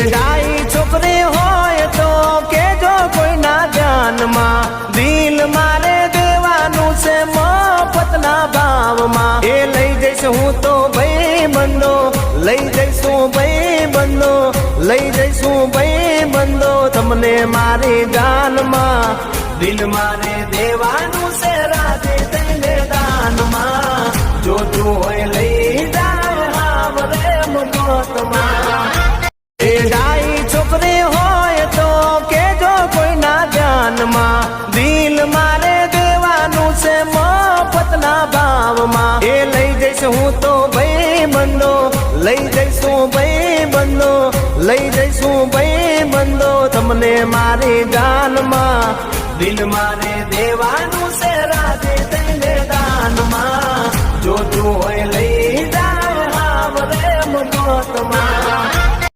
ડાઈ છોકરી હોય તો કેજો કોઈના ધ્યાનમાં દિલ મારે દેવાનું છે મફતના ભાવમાં એ લઈ જઈશ હું તો ભાઈ બંધો લઈ જઈશું ભાઈ બંધો લઈ જઈશું ભાઈ બંધો તમને મારી જાનમાં દિલ મારે દેવાનું છે રાધે તને દાનમાં જોતું હોય લઈ જાવ રે મફતમાં એ ડાઈ છોકરી હોય તો કેજો કોઈના ધ્યાનમાં દિલ મારે દેવાનું છે મફતના ભાવમાં એ લઈ જઈશ હું તો ભાઈ બંધો લઈ જઈશું ભાઈ બંધો લઈ જઈશું ભાઈ બંધો તમને મારી જાનમાં દિલ મારે દેવાનું છે રાધે તને દાનમાં જોતું હોય